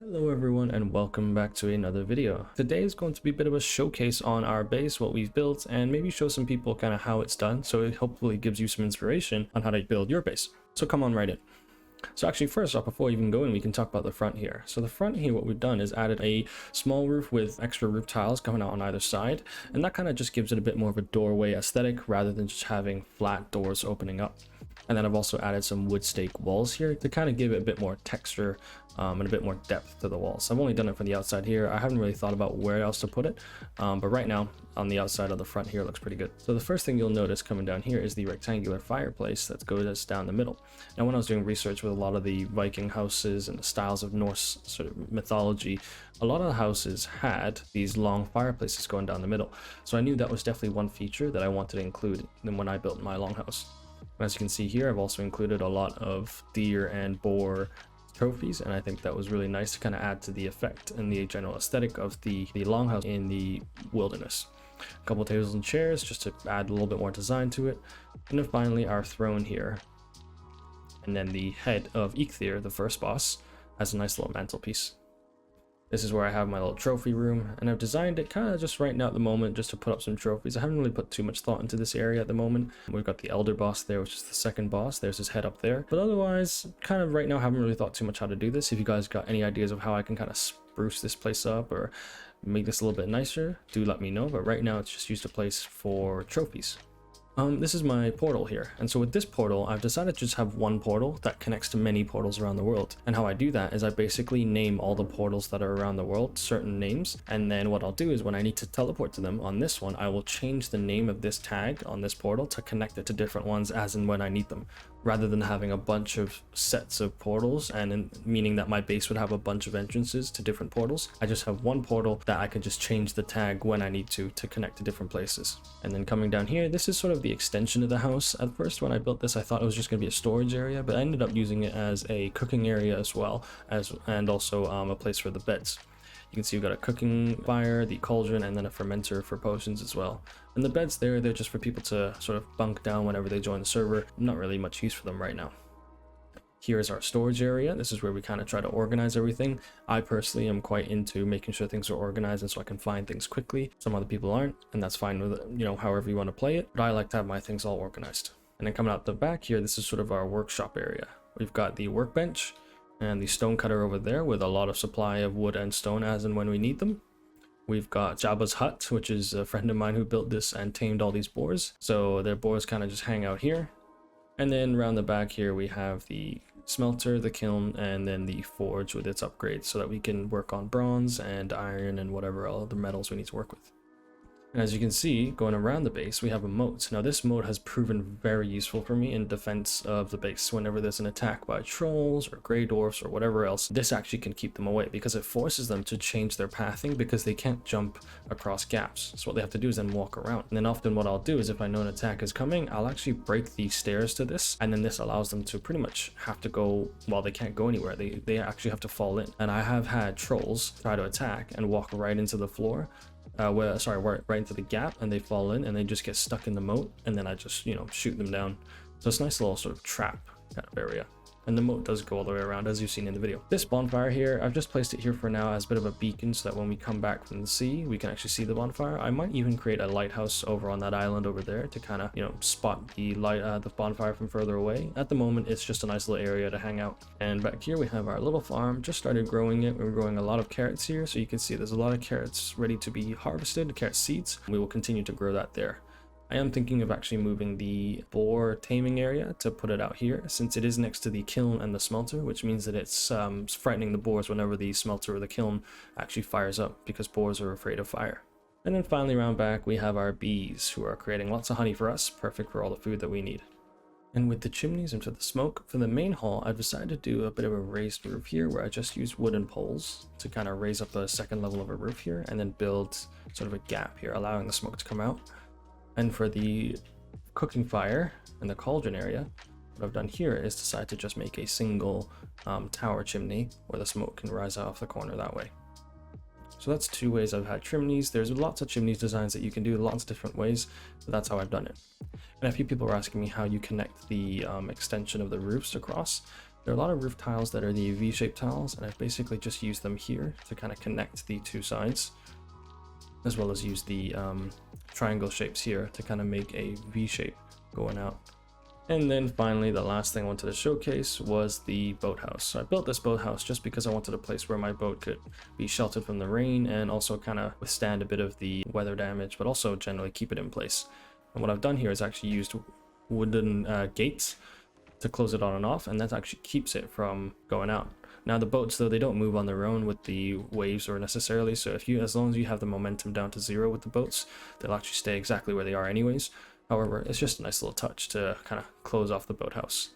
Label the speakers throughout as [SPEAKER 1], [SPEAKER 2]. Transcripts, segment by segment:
[SPEAKER 1] Hello everyone and welcome back to another video. Today is going to be a bit of a showcase on our base, what we've built, and maybe show some people kind of how it's done, so it hopefully gives you some inspiration on how to build your base. So come on right in. So actually first off, before we even go in, we can talk about the front here. So the front here, what we've done is added a small roof with extra roof tiles coming out on either side, and that kind of just gives it a bit more of a doorway aesthetic rather than just having flat doors opening up. And then I've also added some wood stake walls here to kind of give it a bit more texture and a bit more depth to the walls. I've only done it for the outside here. I haven't really thought about where else to put it, but right now on the outside of the front here looks pretty good. So the first thing you'll notice coming down here is the rectangular fireplace that goes down the middle. Now when I was doing research with a lot of the Viking houses and the styles of Norse sort of mythology, a lot of the houses had these long fireplaces going down the middle. So I knew that was definitely one feature that I wanted to include when I built my longhouse. As you can see here, I've also included a lot of deer and boar trophies, and I think that was really nice to kind of add to the effect and the general aesthetic of the longhouse in the wilderness. A couple tables and chairs just to add a little bit more design to it, and then finally our throne here, and then the head of Eikthyr, the first boss, has a nice little mantelpiece. This is where I have my little trophy room, and I've designed it kind of just right now at the moment just to put up some trophies. I haven't really put too much thought into this area at the moment. We've got the elder boss there, which is the second boss. There's his head up there. But otherwise, kind of right now, haven't really thought too much how to do this. If you guys got any ideas of how I can kind of spruce this place up or make this a little bit nicer, do let me know. But right now, it's just used a place for trophies. This is my portal here, and so with this portal I've decided to just have one portal that connects to many portals around the world. And how I do that is I basically name all the portals that are around the world certain names, and then what I'll do is when I need to teleport to them on this one, I will change the name of this tag on this portal to connect it to different ones as and when I need them, rather than having a bunch of sets of portals, and meaning that my base would have a bunch of entrances to different portals. I just have one portal that I can just change the tag when I need to connect to different places. And then coming down here, this is sort of the extension of the house. At first when I built this, I thought it was just going to be a storage area, but I ended up using it as a cooking area as well, and also a place for the beds. You can see we've got a cooking fire, the cauldron, and then a fermenter for potions as well. And the beds there, they're just for people to sort of bunk down whenever they join the server. Not really much use for them right now. Here is our storage area. This is where we kind of try to organize everything. I personally am quite into making sure things are organized and so I can find things quickly. Some other people aren't, and that's fine with it, you know, however you want to play it. But I like to have my things all organized. And then coming out the back here, this is sort of our workshop area. We've got the workbench and the stone cutter over there with a lot of supply of wood and stone as and when we need them. We've got Jabba's hut, which is a friend of mine who built this and tamed all these boars. So their boars kind of just hang out here. And then around the back here, we have the smelter, the kiln, and then the forge with its upgrades so that we can work on bronze and iron and whatever other metals we need to work with. And as you can see, going around the base, we have a moat. Now this moat has proven very useful for me in defense of the base. Whenever there's an attack by trolls or grey dwarfs or whatever else, this actually can keep them away because it forces them to change their pathing because they can't jump across gaps. So what they have to do is then walk around. And then often what I'll do is if I know an attack is coming, I'll actually break the stairs to this, and then this allows them to pretty much have to go, well, they can't go anywhere. They actually have to fall in. And I have had trolls try to attack and walk right into the floor. Right into the gap, and they fall in and they just get stuck in the moat, and then I just, you know, shoot them down. So it's a nice little sort of trap kind of area. And the moat does go all the way around, as you've seen in the video. This bonfire here, I've just placed it here for now as a bit of a beacon so that when we come back from the sea, we can actually see the bonfire. I might even create a lighthouse over on that island over there to kind of, you know, spot the bonfire from further away. At the moment, it's just a nice little area to hang out. And back here, we have our little farm. Just started growing it. We're growing a lot of carrots here. So you can see there's a lot of carrots ready to be harvested, carrot seeds. We will continue to grow that there. I am thinking of actually moving the boar taming area to put it out here, since it is next to the kiln and the smelter, which means that it's frightening the boars whenever the smelter or the kiln actually fires up, because boars are afraid of fire. And then finally around back, we have our bees, who are creating lots of honey for us, perfect for all the food that we need. And with the chimneys and for the smoke, for the main hall, I've decided to do a bit of a raised roof here, where I just use wooden poles to kind of raise up a second level of a roof here, and then build sort of a gap here, allowing the smoke to come out. And for the cooking fire and the cauldron area, what I've done here is decide to just make a single tower chimney where the smoke can rise out of the corner that way. So that's two ways I've had chimneys. There's lots of chimneys designs that you can do lots of different ways, but that's how I've done it. And a few people are asking me how you connect the extension of the roofs across. There are a lot of roof tiles that are the V-shaped tiles, and I've basically just used them here to kind of connect the two sides, as well as use the triangle shapes here to kind of make a V shape going out. And then finally, the last thing I wanted to showcase was the boathouse. So I built this boathouse just because I wanted a place where my boat could be sheltered from the rain and also kind of withstand a bit of the weather damage, but also generally keep it in place. And what I've done here is actually used wooden gates to close it on and off, and that actually keeps it from going out. Now the boats, though, they don't move on their own with the waves or necessarily, so as long as you have the momentum down to 0 with the boats, they'll actually stay exactly where they are anyways. However, it's just a nice little touch to kind of close off the boathouse.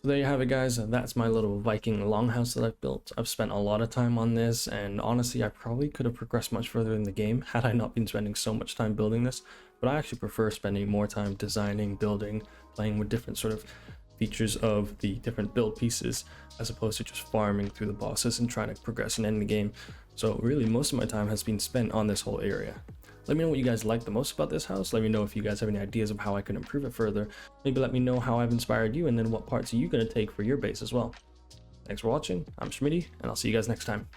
[SPEAKER 1] So there you have it, guys. That's my little Viking longhouse that I've built. I've spent a lot of time on this, and honestly, I probably could have progressed much further in the game had I not been spending so much time building this. But I actually prefer spending more time designing, building, playing with different sort of features of the different build pieces, as opposed to just farming through the bosses and trying to progress and end the game. So really, most of my time has been spent on this whole area. Let me know what you guys like the most about this house. Let me know if you guys have any ideas of how I can improve it further. Maybe let me know how I've inspired you, and then what parts are you going to take for your base as well. Thanks for watching. I'm Chimney, and I'll see you guys next time.